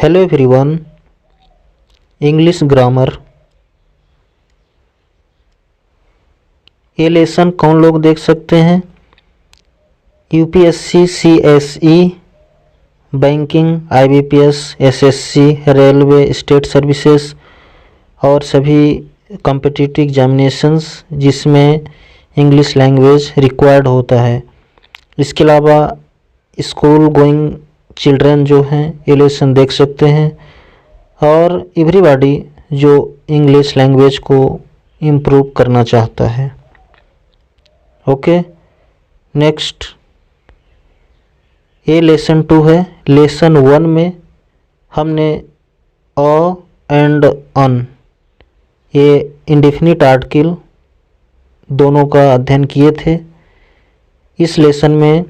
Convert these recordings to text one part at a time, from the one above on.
Hello everyone, English grammar. ये lesson कौन लोग देख सकते हैं? UPSC, CSE, banking, IBPS, SSC, railway, state services और सभी कॉम्पिटिटिव एग्जामिनेशंस जिसमें इंग्लिश लैंग्वेज रिक्वायर्ड होता है। इसके अलावा स्कूल गोइंग चिल्ड्रन जो हैं ये लेसन देख सकते हैं, और एवरीबॉडी जो इंग्लिश लैंग्वेज को इम्प्रूव करना चाहता है। ओके, नेक्स्ट ये लेसन 2 है। लेसन 1 में हमने अ एंड अन ये इंडेफिनिट आर्टिकल दोनों का अध्ययन किए थे। इस लेसन में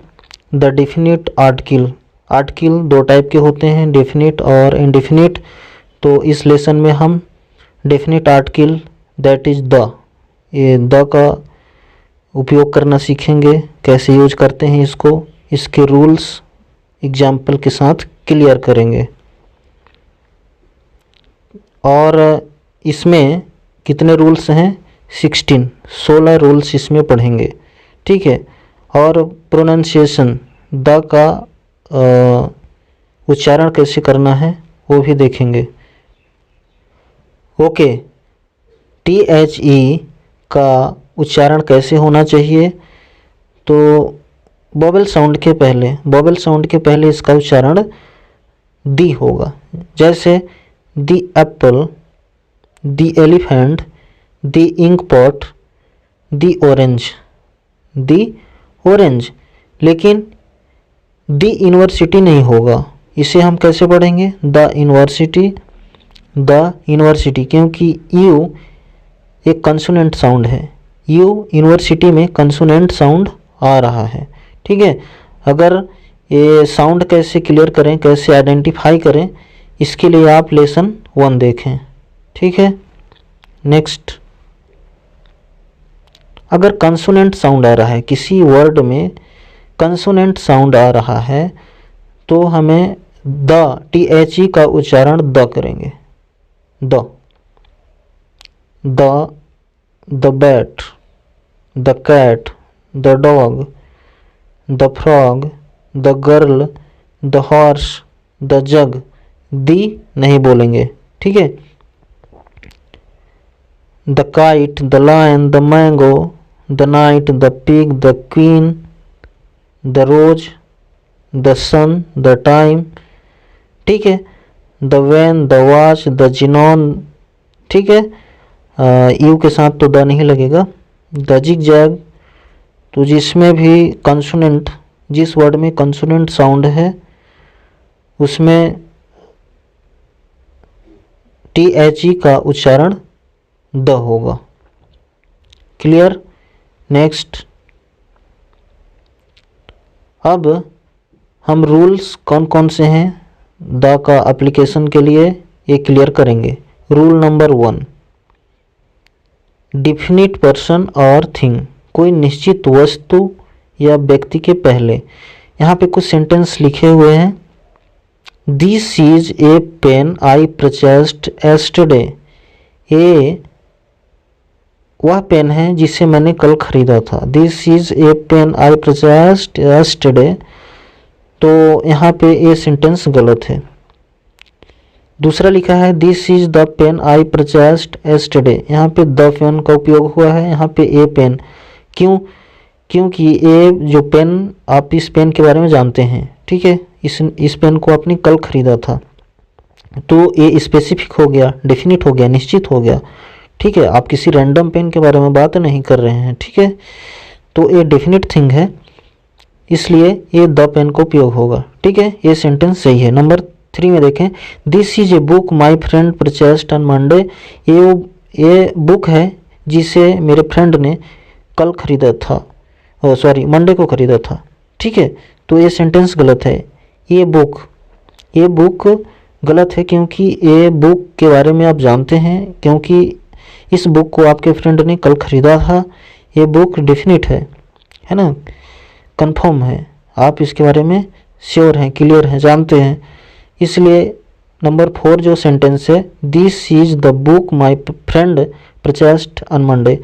द डेफिनिट आर्टिकल 2 टाइप के होते हैं, डेफिनिट और इंडेफिनिट। तो इस लेसन में हम definite article that is the, ये द का उपयोग करना सीखेंगे, कैसे यूज करते हैं इसको, इसके रूल्स एग्जाम्पल के साथ क्लियर करेंगे। और इसमें कितने रूल्स हैं? 16 रूल्स इसमें पढ़ेंगे, ठीक है। और प्रोनाउंसिएशन द का उच्चारण कैसे करना है वो भी देखेंगे। ओके, THE का उच्चारण कैसे होना चाहिए? तो वोवेल साउंड के पहले इसका उच्चारण दी होगा, जैसे the apple, the elephant, the ink pot, the orange. लेकिन दी यूनिवर्सिटी नहीं होगा। इसे हम कैसे पढ़ेंगे? द यूनिवर्सिटी, क्योंकि यू एक कंसोनेंट साउंड है। यू यूनिवर्सिटी में कंसोनेंट साउंड आ रहा है, ठीक है। अगर ये साउंड कैसे क्लियर करें, कैसे आइडेंटिफाई करें, इसके लिए आप लेसन 1 देखें, ठीक है। नेक्स्ट, अगर कंसोनेंट साउंड आ रहा है, किसी वर्ड में कंसोनेंट साउंड आ रहा है, तो हमें द THE का उच्चारण द करेंगे। The bat, the cat, the dog, the frog, the girl, the horse, the jug. The नहीं बोलेंगे, ठीक है। The kite, the lion, the mango, the night, the pig, the queen, the rose, the sun, the time, ठीक है। The van, the watch, the xenon, ठीक है। You के साथ तो द नहीं लगेगा। द जिगजैग, तो जिसमें भी कंसोनेंट, जिस वर्ड में कंसोनेंट साउंड है उसमें THE का उच्चारण द होगा। क्लियर? नेक्स्ट, अब हम रूल्स कौन कौन से हैं द का एप्लीकेशन के लिए ये क्लियर करेंगे। रूल नंबर 1, डिफिनिट पर्सन और थिंग, कोई निश्चित वस्तु या व्यक्ति के पहले। यहाँ पे कुछ सेंटेंस लिखे हुए हैं। This is a pen I purchased yesterday, ये वह पेन है जिसे मैंने कल खरीदा था। This is a pen I purchased yesterday, तो यहाँ पे ये सेंटेंस गलत है। दूसरा लिखा है this is the pen I purchased yesterday, यहाँ पे द पेन का उपयोग हुआ है, यहाँ पे ए पेन। क्योंकि ये जो पेन, आप इस पेन के बारे में जानते हैं, ठीक है। इस पेन को आपने कल खरीदा था, तो ये स्पेसिफिक हो गया, डेफिनिट हो गया, निश्चित हो गया, ठीक है। आप किसी रैंडम पेन के बारे में बात नहीं कर रहे हैं, ठीक है। तो ये डेफिनिट थिंग है, इसलिए ये द पेन का उपयोग होगा, ठीक है। ये सेंटेंस सही है। नंबर 3 में देखें, this is a book my friend purchased on Monday, ये बुक है जिसे मेरे फ्रेंड ने कल खरीदा था, मंडे को खरीदा था, ठीक है। तो ये सेंटेंस गलत है। ये बुक गलत है, क्योंकि ये बुक के बारे में आप जानते हैं, क्योंकि इस बुक को आपके फ्रेंड ने कल खरीदा था। ये बुक डेफिनिट है ना, कंफर्म है, आप इसके बारे में श्योर हैं, क्लियर हैं, जानते हैं, इसलिए नंबर 4 जो सेंटेंस है, this is the book my friend purchased on Monday,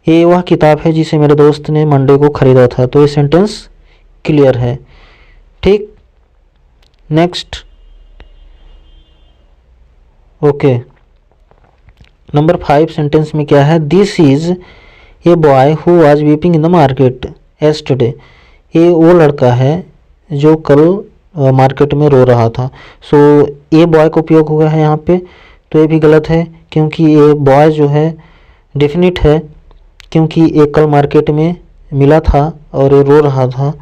ये वह किताब है जिसे मेरे दोस्त ने मंडे को खरीदा था। तो ये सेंटेंस क्लियर है। ठीक, नेक्स्ट, ओके, नंबर 5 सेंटेंस में क्या है, this is a boy who was weeping in the market yesterday, ये वो लड़का है जो कल मार्केट में रो रहा था। सो ये बॉय का उपयोग हुआ है यहाँ पे, तो ये भी गलत है क्योंकि ये बॉय जो है डेफिनिट है, क्योंकि ये कल मार्केट में मिला था और ये रो रहा था,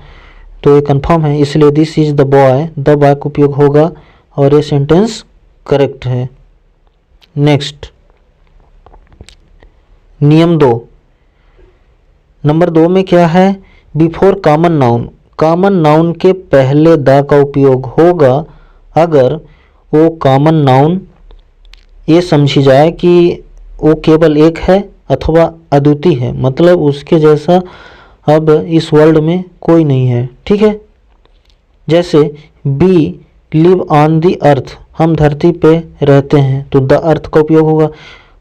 तो ये कंफर्म है, इसलिए दिस इज द बॉय का उपयोग होगा और ये सेंटेंस करेक्ट है। नेक्स्ट, नियम 2, नंबर 2 में क्या है, before common noun, common noun के पहले द का उपयोग होगा अगर वो कॉमन नाउन ये समझी जाए कि वो केवल एक है अथवा अद्वितीय है, मतलब उसके जैसा अब इस वर्ल्ड में कोई नहीं है। ठीक है, जैसे बी लिव ऑन दी अर्थ, हम धरती पे रहते हैं, तो द अर्थ का उपयोग होगा।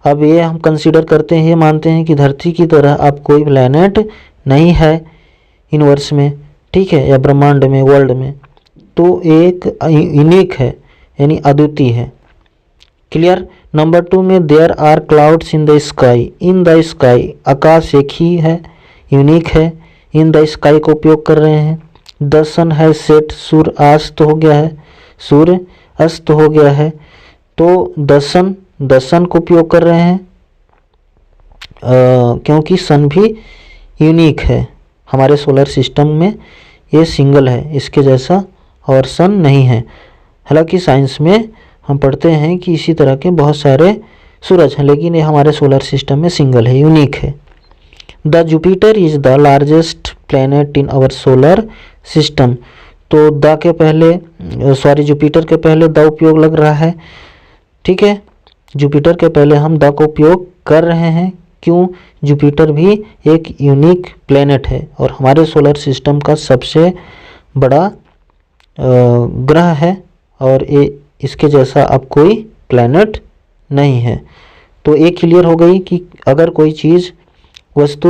अब ये हम कंसीडर करते हैं, ये मानते हैं कि धरती की तरह अब कोई प्लैनेट नहीं है यूनिवर्स में, ठीक है, या ब्रह्मांड में, वर्ल्ड में, तो एक यूनिक है यानी अद्वितीय है। क्लियर। नंबर 2 में there are clouds in the sky, in the sky, आकाश एक ही है, यूनिक है, इन द स्काई का उपयोग कर रहे हैं। द सन है सेट, सूर्य अस्त हो गया है, सूर्य अस्त हो गया है, तो द सन को उपयोग कर रहे हैं क्योंकि सन भी यूनिक है, हमारे सोलर सिस्टम में ये सिंगल है, इसके जैसा और सन नहीं है। हालांकि साइंस में हम पढ़ते हैं कि इसी तरह के बहुत सारे सूरज हैं, लेकिन ये हमारे सोलर सिस्टम में सिंगल है, यूनिक है। The Jupiter is the largest planet in our solar system, तो द के पहले जुपिटर के पहले द उपयोग लग रहा है। ठीक है, जुपिटर के पहले हम द का उपयोग कर रहे हैं, क्यों, जुपिटर भी एक यूनिक प्लैनेट है और हमारे सोलर सिस्टम का सबसे बड़ा ग्रह है और ये इसके जैसा अब कोई प्लैनेट नहीं है। तो ये क्लियर हो गई कि अगर कोई चीज़ वस्तु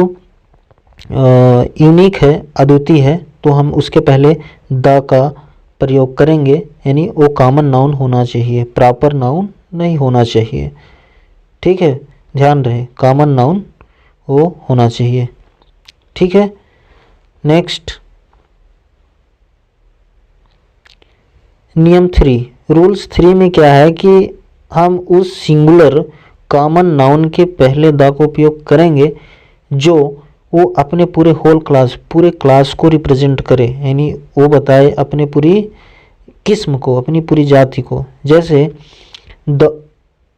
यूनिक है, अद्वितीय है, तो हम उसके पहले द का प्रयोग करेंगे, यानी वो कॉमन नाउन होना चाहिए, प्रॉपर नाउन नहीं होना चाहिए। ठीक है, ध्यान रहे, कॉमन नाउन वो होना चाहिए। ठीक है, नेक्स्ट, नियम 3, रूल्स 3 में क्या है कि हम उस सिंगुलर कॉमन नाउन के पहले द का उपयोग करेंगे जो वो अपने पूरे पूरे क्लास को रिप्रेजेंट करे, यानी वो बताए अपने पूरी किस्म को, अपनी पूरी जाति को। जैसे the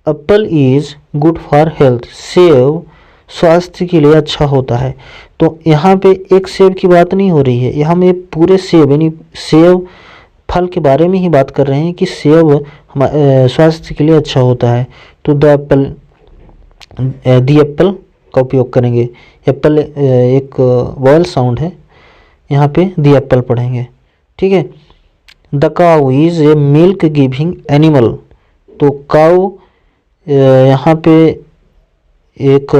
Apple is good for health, सेब स्वास्थ्य के लिए अच्छा होता है। तो यहाँ पे एक सेब की बात नहीं हो रही है, यहाँ में पूरे सेब यानी सेब फल के बारे में ही बात कर रहे हैं कि सेब स्वास्थ्य के लिए अच्छा होता है। तो द एप्पल का उपयोग करेंगे। एप्पल एक वॉयल साउंड है, यहाँ पे द एप्पल पढ़ेंगे। ठीक है, the cow is a milk giving animal, तो काउ यहाँ पे एक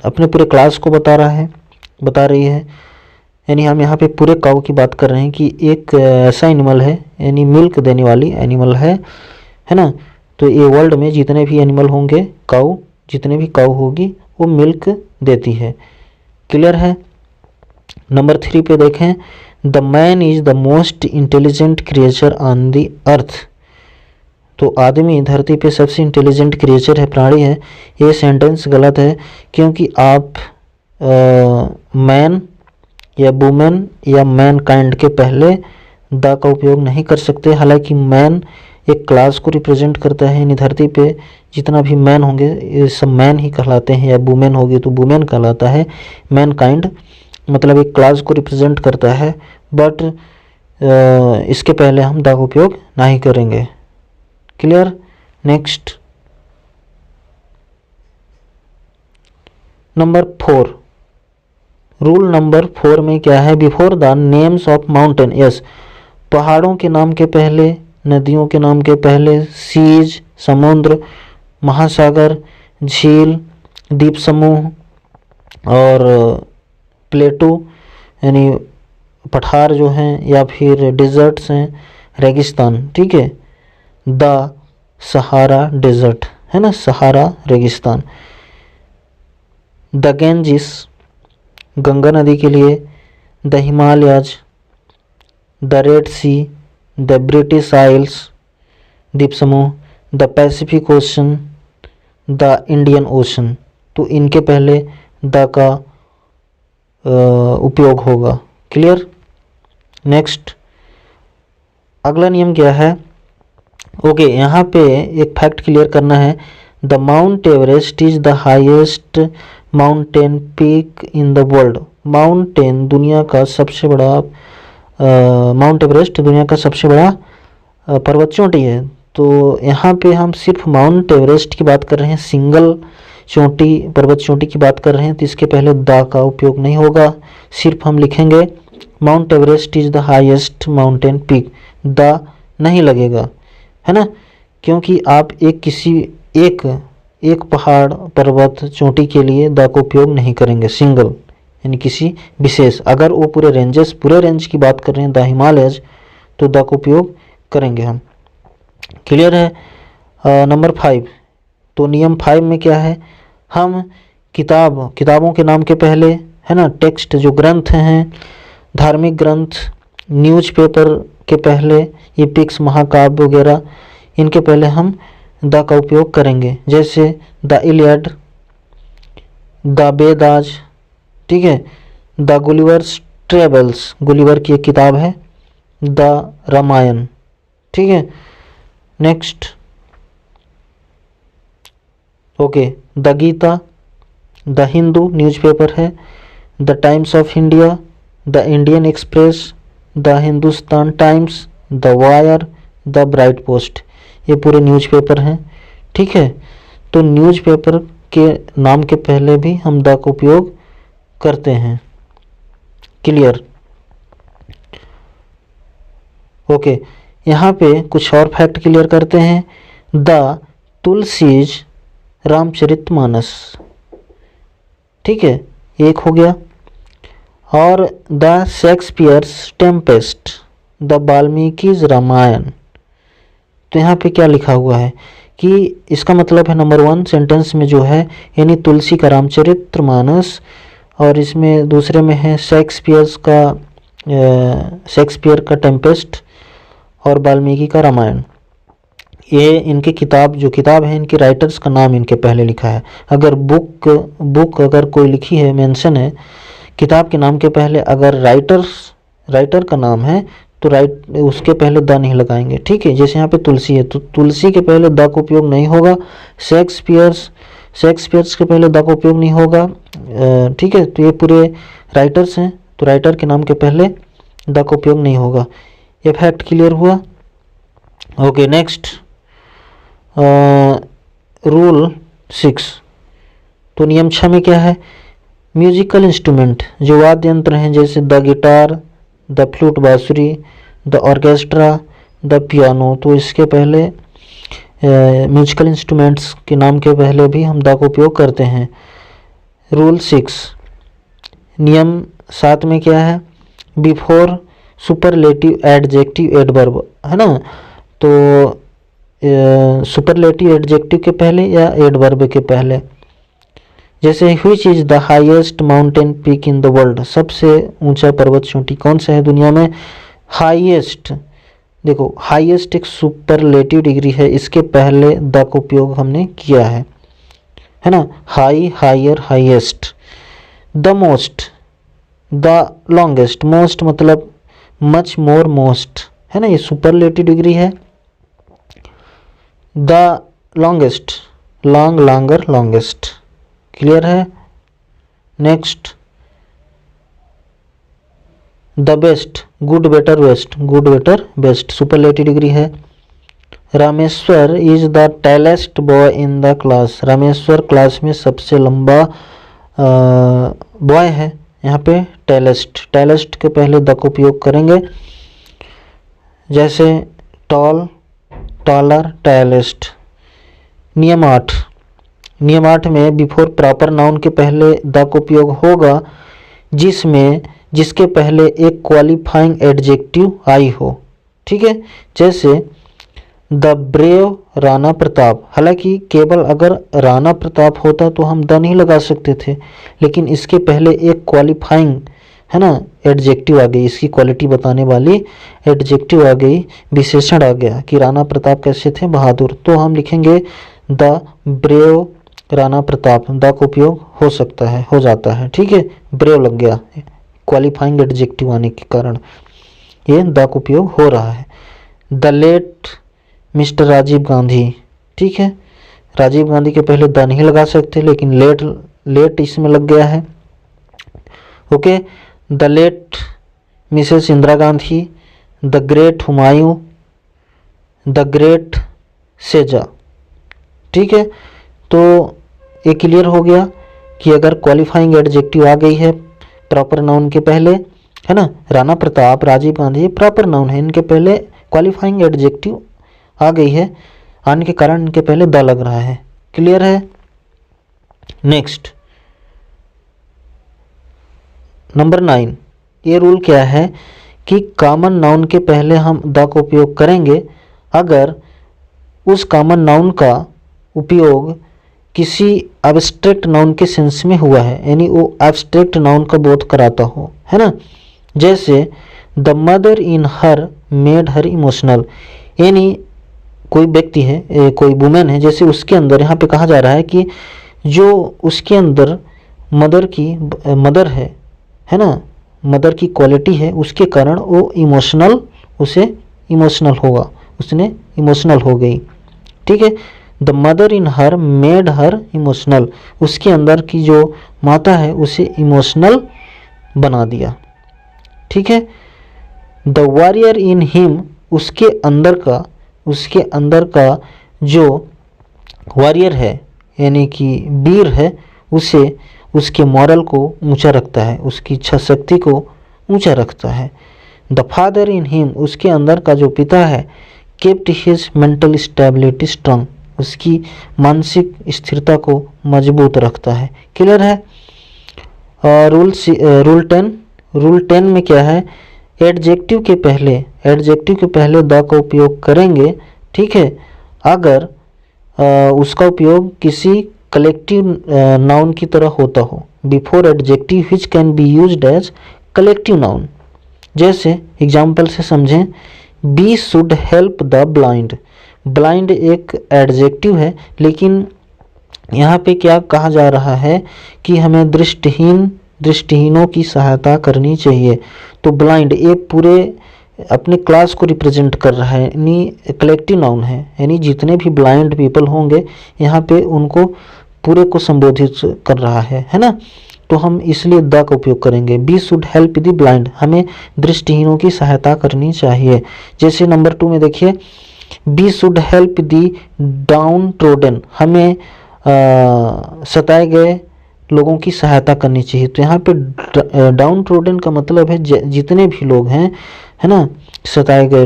अपने पूरे क्लास को बता रही है, यानी हम यहाँ पे पूरे काऊ की बात कर रहे हैं कि एक ऐसा एनिमल है, यानी मिल्क देने वाली एनिमल है ना। तो ये वर्ल्ड में जितने भी एनिमल होंगे, जितने भी काऊ होगी वो मिल्क देती है। क्लियर है। नंबर 3 पे देखें, the man is the most intelligent creature on the earth, तो आदमी धरती पे सबसे इंटेलिजेंट क्रिएचर है, प्राणी है। ये सेंटेंस गलत है क्योंकि आप मैन या वुमेन या मैन काइंड के पहले द का उपयोग नहीं कर सकते। हालांकि मैन एक क्लास को रिप्रेजेंट करता है, यानी धरती पे जितना भी मैन होंगे ये सब मैन ही कहलाते हैं, या वुमेन होगी तो वुमेन कहलाता है। मैन काइंड मतलब एक क्लास को रिप्रेजेंट करता है, बट इसके पहले हम द का उपयोग नहीं करेंगे। Clear. Next, number 4, rule number 4 में क्या है, before the names of mountain, yes, पहाड़ों के नाम के पहले नदियों के नाम के पहले सीज समुद्र, महासागर, झील, द्वीप समूह और प्लेटू यानी पठार जो हैं या फिर डिज़र्ट्स हैं, रेगिस्तान। ठीक है, द सहारा डेजर्ट है ना, सहारा रेगिस्तान। द गेंजिस गंगा नदी के लिए, the Himalayas, the Red Sea, the British Isles द्वीप समूह, the Pacific Ocean, the Indian Ocean. तो इनके पहले द का उपयोग होगा। क्लियर। नेक्स्ट अगला नियम क्या है? ओके, यहाँ पे एक फैक्ट क्लियर करना है। The mount Everest is the highest mountain peak in the world. Mountain दुनिया का सबसे बड़ा माउंट एवरेस्ट दुनिया का सबसे बड़ा पर्वत चोटी है। तो यहाँ पे हम सिर्फ माउंट एवरेस्ट की बात कर रहे हैं, सिंगल चोटी पर्वत चोटी की बात कर रहे हैं, तो इसके पहले द का उपयोग नहीं होगा। सिर्फ हम लिखेंगे mount Everest is the highest mountain peak, the नहीं लगेगा, है ना, क्योंकि आप एक पहाड़ पर्वत चोटी के लिए द का उपयोग नहीं करेंगे, सिंगल यानी किसी विशेष। अगर वो पूरे रेंज की बात कर रहे हैं द हिमालयज, तो द का उपयोग करेंगे हम। क्लियर है। नंबर 5, तो नियम 5 में क्या है? हम किताबों के नाम के पहले, है ना, टेक्स्ट जो ग्रंथ हैं, धार्मिक ग्रंथ, न्यूज़पेपर के पहले, एपिक्स महाकाव्य वगैरह, इनके पहले हम द का उपयोग करेंगे। जैसे द इलियड, द वेदास, ठीक है, द गुलिवर्स ट्रेवल्स, गुलिवर की एक किताब है, द रामायण। ठीक है। Next okay, the Gita, the Hindu newspaper है, the Times of India, the Indian Express, the Hindustan Times, the Wire, the Bright Post, ये पूरे न्यूज़पेपर हैं। ठीक है, तो न्यूज़पेपर के नाम के पहले भी हम द का उपयोग करते हैं। क्लियर। ओके, यहाँ पे कुछ और फैक्ट क्लियर करते हैं। द तुलसीज रामचरितमानस, ठीक है, एक हो गया। और the Shakespeare's Tempest, the Valmiki's Ramayan. तो यहाँ पे क्या लिखा हुआ है कि इसका मतलब है नंबर 1 सेंटेंस में जो है, यानी तुलसी का रामचरितमानस, और इसमें दूसरे में है शेक्सपियर का टेम्पेस्ट और वाल्मीकि का रामायण। ये इनकी किताब है, इनके राइटर्स का नाम इनके पहले लिखा है। अगर बुक अगर कोई लिखी है, मेंशन है किताब के नाम के पहले, अगर राइटर का नाम है तो उसके पहले द नहीं लगाएंगे। ठीक है, जैसे यहाँ पे तुलसी है तो तुलसी के पहले द का उपयोग नहीं होगा। शेक्सपियर्स के पहले द का उपयोग नहीं होगा। ठीक है, तो ये पूरे राइटर्स हैं, तो राइटर के नाम के पहले द का उपयोग नहीं होगा। ये फैक्ट क्लियर हुआ। ओके, नेक्स्ट रूल 6, तो नियम 6 में क्या है? म्यूजिकल इंस्ट्रूमेंट जो वाद्य यंत्र हैं, जैसे द गिटार, द फ्लूट बांसुरी, द ऑर्केस्ट्रा, द पियानो, तो इसके पहले म्यूजिकल इंस्ट्रूमेंट्स के नाम के पहले भी हम द का उपयोग करते हैं। रूल 6, नियम 7 में क्या है? बिफोर सुपरलेटिव एडजेक्टिव एडवर्ब, है ना, तो सुपरलेटिव एडजेक्टिव के पहले या एडवर्ब के पहले। जैसे which is the highest mountain peak in the world, सबसे ऊंचा पर्वत चोटी कौन सा है दुनिया में? हाईएस्ट, देखो हाईएस्ट एक सुपरलेटिव डिग्री है, इसके पहले द का उपयोग हमने किया है ना, high, higher, highest. The most, the longest, most मतलब मच मोर मोस्ट, है ना, ये सुपरलेटिव डिग्री है। The longest, long, longer, longest. Clear है। Next the best, good, better, best, good, better, best, superlative degree है। Rameshwar is the tallest boy in the class, Rameshwar class में सबसे लंबा बॉय है। यहाँ पे टैलेस्ट के पहले द का उपयोग करेंगे। जैसे टॉल, taller, tallest। नियम 8 में बिफोर प्रॉपर नाउन के पहले द का उपयोग होगा जिसके पहले एक क्वालिफाइंग एडजेक्टिव आई हो। ठीक है, जैसे द ब्रेव राणा प्रताप। हालांकि केवल अगर राणा प्रताप होता तो हम द नहीं लगा सकते थे, लेकिन इसके पहले एक क्वालिफाइंग है ना एडजेक्टिव आ गई, इसकी क्वालिटी बताने वाली एडजेक्टिव आ गई, विशेषण आ गया कि राणा प्रताप कैसे थे, बहादुर। तो हम लिखेंगे the brave Rana Pratap. The का उपयोग हो सकता है, हो जाता है। ठीक है, ब्रेव लग गया क्वालिफाइंग एडजेक्टिव आने के कारण, ये द का उपयोग हो रहा है। The late mister Rajiv Gandhi. ठीक है, राजीव गांधी के पहले द नहीं लगा सकते, लेकिन लेट इसमें लग गया है। Okay, the late Mrs Indira Gandhi, the great Humayun, the great सेजा। ठीक है, तो ये क्लियर हो गया कि अगर क्वालिफाइंग एडजेक्टिव आ गई है प्रॉपर नाउन के पहले, है ना, राणा प्रताप, राजीव गांधी प्रॉपर नाउन है, इनके पहले क्वालिफाइंग एडजेक्टिव आ गई है, आने के कारण इनके पहले द लग रहा है। क्लियर है। नेक्स्ट नंबर 9, ये रूल क्या है कि कॉमन नाउन के पहले हम द का उपयोग करेंगे अगर उस कॉमन नाउन का उपयोग किसी एब्स्ट्रैक्ट नाउन के सेंस में हुआ है, यानी वो एब्स्ट्रैक्ट नाउन का बोध कराता हो, है ना। जैसे the mother in her made her emotional, यानी कोई व्यक्ति है, कोई वुमेन है, जैसे उसके अंदर यहाँ पे कहा जा रहा है कि जो उसके अंदर मदर है ना, मदर की क्वालिटी है, उसके कारण वो उसने इमोशनल हो गई। ठीक है, the mother in her made her emotional, उसके अंदर की जो माता है उसे इमोशनल बना दिया। ठीक है, द वॉरियर इन हिम, उसके अंदर का जो वॉरियर है यानी कि वीर है, उसे उसके मॉरल को ऊंचा रखता है, उसकी इच्छा शक्ति को ऊंचा रखता है। द फादर इन हिम, उसके अंदर का जो पिता है, kept his mental stability strong, उसकी मानसिक स्थिरता को मजबूत रखता है। क्लियर है। रूल 10 में क्या है, एडजेक्टिव के पहले द का उपयोग करेंगे। ठीक है, अगर उसका उपयोग किसी कलेक्टिव नाउन की तरह होता हो, before adjective which can be used as collective noun. जैसे एग्जाम्पल से समझें, we should help the blind. Blind एक एडजेक्टिव है, लेकिन यहाँ पे क्या कहा जा रहा है कि हमें दृष्टिहीनों की सहायता करनी चाहिए। तो ब्लाइंड एक पूरे अपने क्लास को रिप्रेजेंट कर रहा है, यानी कलेक्टिव नाउन है, यानी जितने भी ब्लाइंड पीपल होंगे यहाँ पे उनको पूरे को संबोधित कर रहा है ना। तो हम इसलिए द का उपयोग करेंगे। We should help the blind, हमें दृष्टिहीनों की सहायता करनी चाहिए। जैसे नंबर 2 में देखिए, we should help the downtrodden, हमें सताए गए लोगों की सहायता करनी चाहिए। तो यहाँ पे डाउन ट्रोडन का मतलब है जितने भी लोग हैं, है ना, सताए गए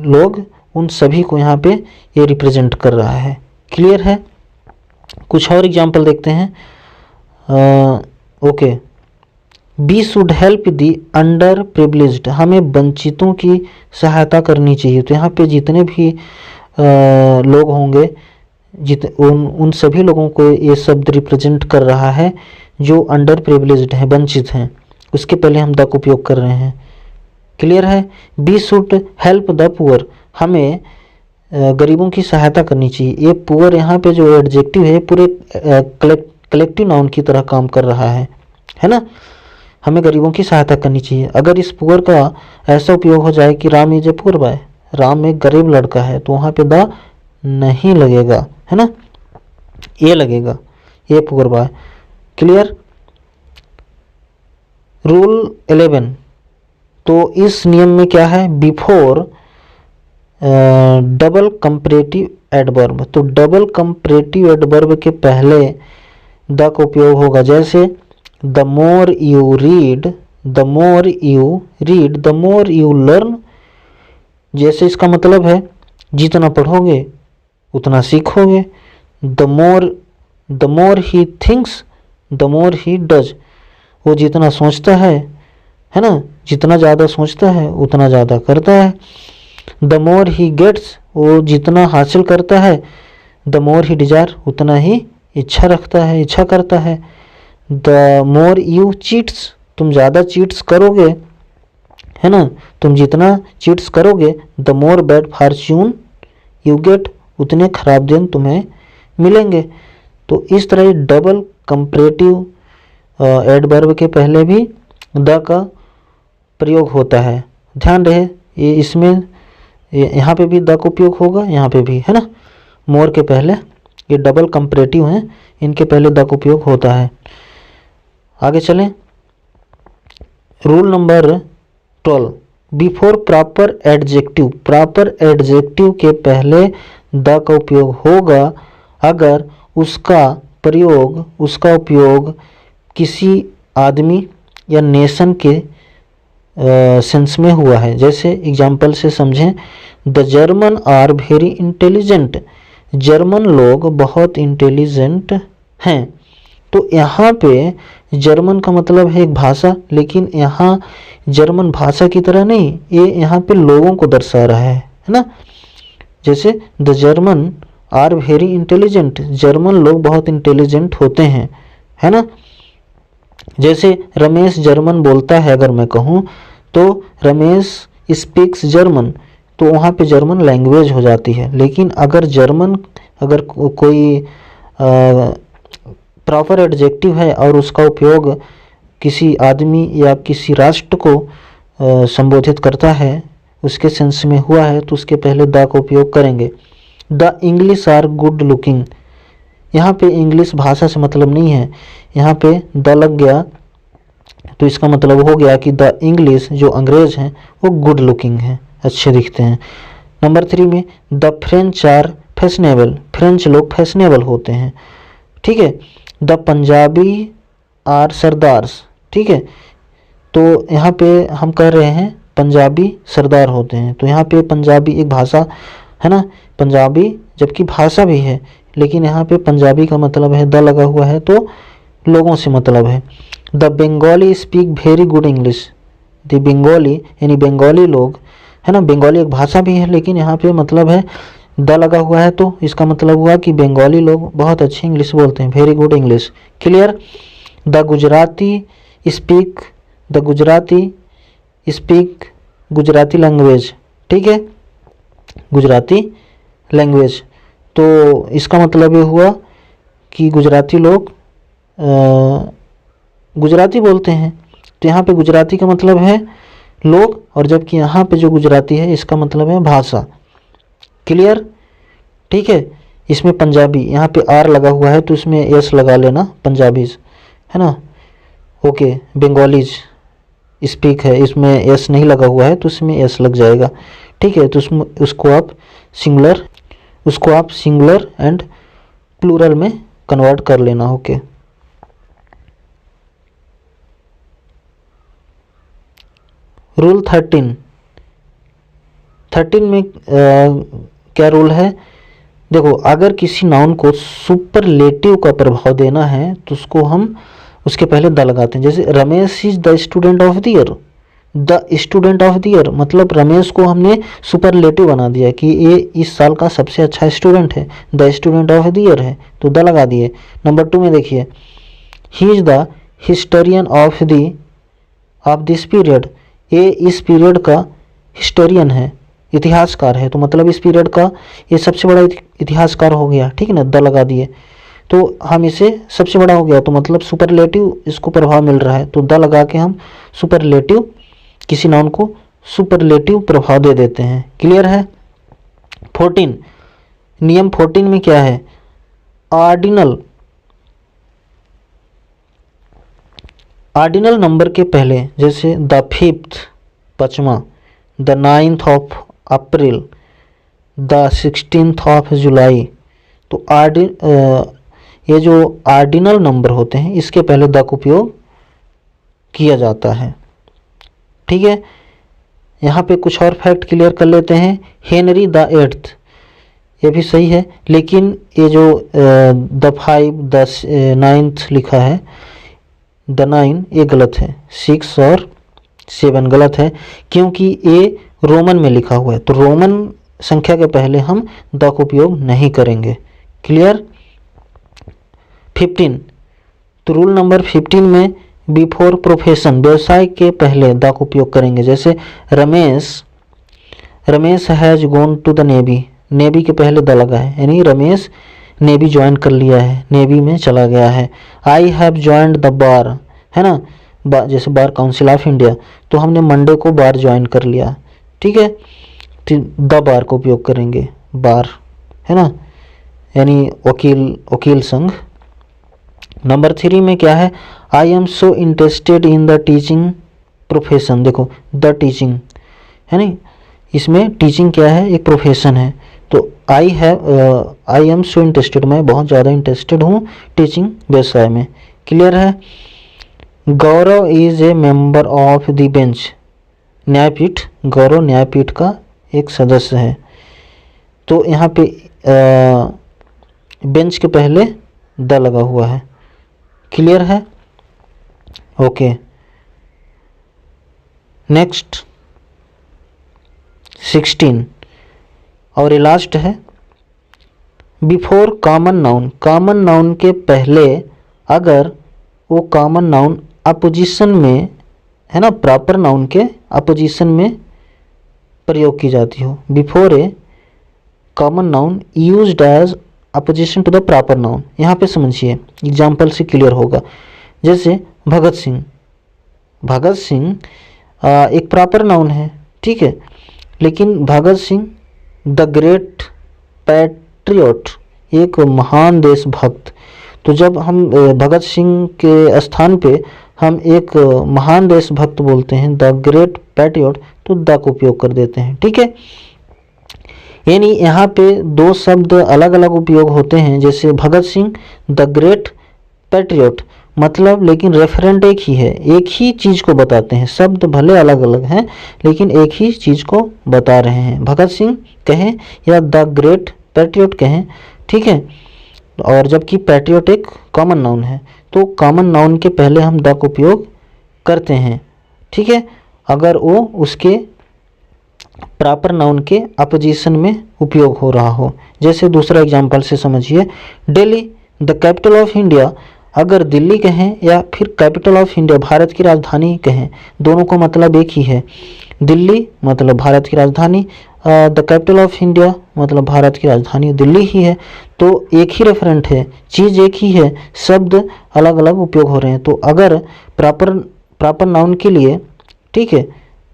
लोग, उन सभी को यहाँ पे ये रिप्रेजेंट कर रहा है। क्लियर है। कुछ और एग्जाम्पल देखते हैं। Okay, we should help the underprivileged, हमें वंचितों की सहायता करनी चाहिए। तो यहाँ पे जितने भी लोग होंगे, उन सभी लोगों को ये शब्द रिप्रेजेंट कर रहा है जो अंडर प्रिविलेज्ड हैं, वंचित हैं। उसके पहले हम द का उपयोग कर रहे हैं। क्लियर है। We should help the poor, हमें गरीबों की सहायता करनी चाहिए। ये पुअर यहाँ पे जो एडजेक्टिव है पूरे कलेक्टिव नाउन की तरह काम कर रहा है ना। हमें गरीबों की सहायता करनी चाहिए। अगर इस पुअर का ऐसा उपयोग हो जाए कि Ram is a poor boy, Ram एक गरीब लड़का है, तो वहाँ पे द नहीं लगेगा, है ना, ये लगेगा, ये पुअर बॉय। क्लियर। रूल 11, तो इस नियम में क्या है, बिफोर डबल कंपैरेटिव एडवर्ब, तो डबल कंपैरेटिव एडवर्ब के पहले द का उपयोग होगा। जैसे the more you read, the more you learn. जैसे इसका मतलब है जितना पढ़ोगे उतना सीखोगे। The more he thinks the more he does, वो जितना सोचता है ना, जितना ज़्यादा सोचता है उतना ज़्यादा करता है। द मोर ही गेट्स, वो जितना हासिल करता है, द मोर ही डिजायर, उतना ही इच्छा रखता है, इच्छा करता है। द मोर यू चीट्स, तुम ज़्यादा चीट्स करोगे, है ना, तुम जितना चीट्स करोगे, the more bad Fortune you get, उतने खराब दिन तुम्हें मिलेंगे। तो इस तरह डबल कंपैरेटिव एडवर्ब के पहले भी द का प्रयोग होता है। ध्यान रहे ये इसमें यहाँ पे भी द का उपयोग होगा, यहाँ पे भी, है ना। मोर के पहले, ये डबल कंपैरेटिव हैं, इनके पहले द का उपयोग होता है। आगे चलें। Rule number 12, before proper adjective, proper adjective के पहले द का उपयोग होगा अगर उसका उपयोग किसी आदमी या नेशन के सेंस में हुआ है। जैसे एग्जाम्पल से समझें, the German are very intelligent, German लोग बहुत इंटेलिजेंट हैं। तो यहाँ पे जर्मन का मतलब है एक भाषा, लेकिन यहाँ जर्मन भाषा की तरह नहीं, ये यहाँ पे लोगों को दर्शा रहा है ना। जैसे the German are very intelligent, German लोग बहुत इंटेलिजेंट होते हैं, है ना। जैसे रमेश जर्मन बोलता है, अगर मैं कहूँ तो रमेश स्पीक्स जर्मन, तो वहाँ पे जर्मन लैंग्वेज हो जाती है। लेकिन अगर कोई प्रॉपर एडजेक्टिव है और उसका उपयोग किसी आदमी या किसी राष्ट्र को संबोधित करता है, उसके सेंस में हुआ है, तो उसके पहले द का उपयोग करेंगे। The English are good looking, यहाँ पे इंग्लिश भाषा से मतलब नहीं है, यहाँ पे द लग गया तो इसका मतलब हो गया कि द इंग्लिश, जो अंग्रेज हैं, वो गुड लुकिंग हैं, अच्छे दिखते हैं। नंबर 3 में the French are fashionable, French लोग फैशनेबल होते हैं, ठीक है। द पंजाबी आर सरदार्स, ठीक है। तो यहाँ पे हम कह रहे हैं पंजाबी सरदार होते हैं, तो यहाँ पे पंजाबी एक भाषा है ना, पंजाबी जबकि भाषा भी है, लेकिन यहाँ पे पंजाबी का मतलब है, द लगा हुआ है तो लोगों से मतलब है। The Bengali speak very good English, the Bengali यानी बंगाली लोग, है ना, बंगाली एक भाषा भी है, लेकिन यहाँ पे मतलब है द लगा हुआ है, तो इसका मतलब हुआ कि बंगाली लोग बहुत अच्छी इंग्लिश बोलते हैं, very good English. Clear. The Gujarati speak Gujarati language, ठीक है, गुजराती लैंग्वेज। तो इसका मतलब ये हुआ कि गुजराती लोग गुजराती बोलते हैं, तो यहाँ पे गुजराती का मतलब है लोग, और जबकि यहाँ पे जो गुजराती है इसका मतलब है भाषा। क्लियर, ठीक है। इसमें पंजाबी, यहाँ पे आर लगा हुआ है तो इसमें एस लगा लेना, पंजाबीज, है ना। ओके, बंगालीज स्पीक है, इसमें एस नहीं लगा हुआ है तो इसमें एस लग जाएगा, ठीक है। तो उसको आप सिंगुलर एंड प्लूरल में कन्वर्ट कर लेना। ओके, रूल 13 में क्या रूल है? देखो, अगर किसी नाउन को सुपरलेटिव का प्रभाव देना है तो उसको हम उसके पहले द लगाते हैं। जैसे Ramesh is the student of the year, the student of the year मतलब रमेश को हमने सुपरलेटिव बना दिया कि ये इस साल का सबसे अच्छा स्टूडेंट है, the student of the year है तो द लगा दिए। नंबर 2 में देखिए, he is the historian of this period, ये इस पीरियड का हिस्टोरियन है, इतिहासकार है, तो मतलब इस पीरियड का ये सबसे बड़ा इतिहासकार हो गया, ठीक है ना, द लगा दिए। तो हम इसे सबसे बड़ा हो गया तो मतलब सुपरलेटिव इसको प्रभाव मिल रहा है, तो द लगा के हम सुपरलेटिव किसी नाउन को सुपरलेटिव प्रभाव दे देते हैं। क्लियर है। 14 नियम 14 में क्या है? ऑर्डिनल नंबर के पहले, जैसे द 5th 5वां, the 9th of April, the 16th of July, तो ये जो ऑर्डिनल नंबर होते हैं इसके पहले द का उपयोग किया जाता है, ठीक है। यहाँ पे कुछ और फैक्ट क्लियर कर लेते हैं। हेनरी द 8th ये भी सही है, लेकिन ये जो द 5 द 9th लिखा है, द 9 ये गलत है, 6 और 7 गलत है, क्योंकि ये रोमन में लिखा हुआ है, तो रोमन संख्या के पहले हम द का उपयोग नहीं करेंगे। क्लियर। 15, तो रूल नंबर 15 में बिफोर प्रोफेशन, व्यवसाय के पहले द का उपयोग करेंगे। जैसे Ramesh has gone to the navy, navy के पहले द लगा है, यानी रमेश नेवी ज्वाइन कर लिया है, नेवी में चला गया है। I have joined the bar, है ना, जैसे बार काउंसिल ऑफ इंडिया, तो हमने मंडे को बार ज्वाइन कर लिया, ठीक है, तो द बार का उपयोग करेंगे, बार, है ना, यानी वकील संघ। नंबर 3 में क्या है, I am so interested in the teaching profession, देखो द टीचिंग है नहीं, इसमें टीचिंग क्या है, एक प्रोफेशन है, तो आई एम सो इंटरेस्टेड, मैं बहुत ज़्यादा इंटरेस्टेड हूँ टीचिंग व्यवसाय में। क्लियर है। Gaurav is a member of the bench, न्यायपीठ, गौरव न्यायपीठ का एक सदस्य है, तो यहाँ पे बेंच के पहले द लगा हुआ है। क्लियर है। ओके, नेक्स्ट 16 और ये लास्ट है, before common noun, common noun के पहले अगर वो कॉमन नाउन अपोजिशन में है ना, प्रॉपर नाउन के अपोजिशन में प्रयोग की जाती हो, before a common noun used as apposition to the proper noun. यहाँ पे समझिए, एग्जाम्पल से क्लियर होगा। जैसे भगत सिंह, भगत सिंह एक प्रॉपर नाउन है, ठीक है, लेकिन Bhagat Singh the great patriot, एक महान देशभक्त, तो जब हम भगत सिंह के स्थान पे हम एक महान देशभक्त बोलते हैं, द ग्रेट पैट्रियट, तो द का उपयोग कर देते हैं, ठीक है। यानी यहाँ पे दो शब्द अलग अलग उपयोग होते हैं, जैसे Bhagat Singh the great patriot, मतलब लेकिन रेफरेंट एक ही है, एक ही चीज़ को बताते हैं, शब्द भले अलग अलग हैं लेकिन एक ही चीज़ को बता रहे हैं, भगत सिंह कहें या द ग्रेट पैट्रियट कहें, ठीक है। और जबकि पैट्रियट एक कॉमन नाउन है, तो कॉमन नाउन के पहले हम द का उपयोग करते हैं, ठीक है, अगर वो उसके प्रॉपर नाउन के अपोजिशन में उपयोग हो रहा हो। जैसे दूसरा एग्जांपल से समझिए, Delhi the capital of India, अगर दिल्ली कहें या फिर कैपिटल ऑफ इंडिया भारत की राजधानी कहें, दोनों का मतलब एक ही है, दिल्ली मतलब भारत की राजधानी, द कैपिटल ऑफ इंडिया मतलब भारत की राजधानी दिल्ली ही है, तो एक ही रेफरेंट है, चीज़ एक ही है, शब्द अलग अलग उपयोग हो रहे हैं। तो अगर प्रॉपर नाउन के लिए, ठीक है,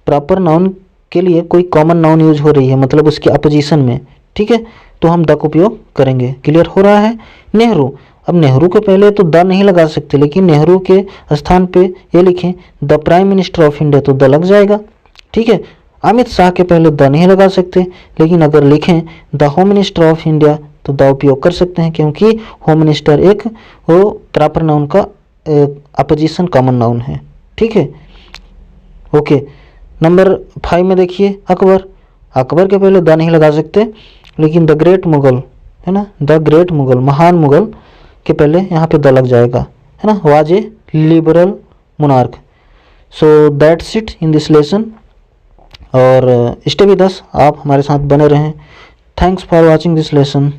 प्रॉपर नाउन के लिए कोई कॉमन नाउन यूज हो रही है, मतलब उसके अपोजिशन में, ठीक है, तो हम द का उपयोग करेंगे। क्लियर हो रहा है। नेहरू, अब नेहरू के पहले तो द नहीं लगा सकते, लेकिन नेहरू के स्थान पे ये लिखें the prime minister of India, तो द लग जाएगा, ठीक है। अमित शाह के पहले द नहीं लगा सकते, लेकिन अगर लिखें the home minister of India, तो द उपयोग कर सकते हैं, क्योंकि होम मिनिस्टर एक वो प्रॉपर नाउन का अपोजिशन कॉमन नाउन है, ठीक है। ओके, नंबर 5 में देखिए, अकबर, अकबर के पहले द नहीं लगा सकते, लेकिन द ग्रेट मुगल, है ना, द ग्रेट मुगल, महान मुगल के पहले यहाँ पे द लग जाएगा, है ना, was a liberal monarch. So that's it in this lesson, और स्टे विद अस, आप हमारे साथ बने रहें। Thanks for watching this lesson.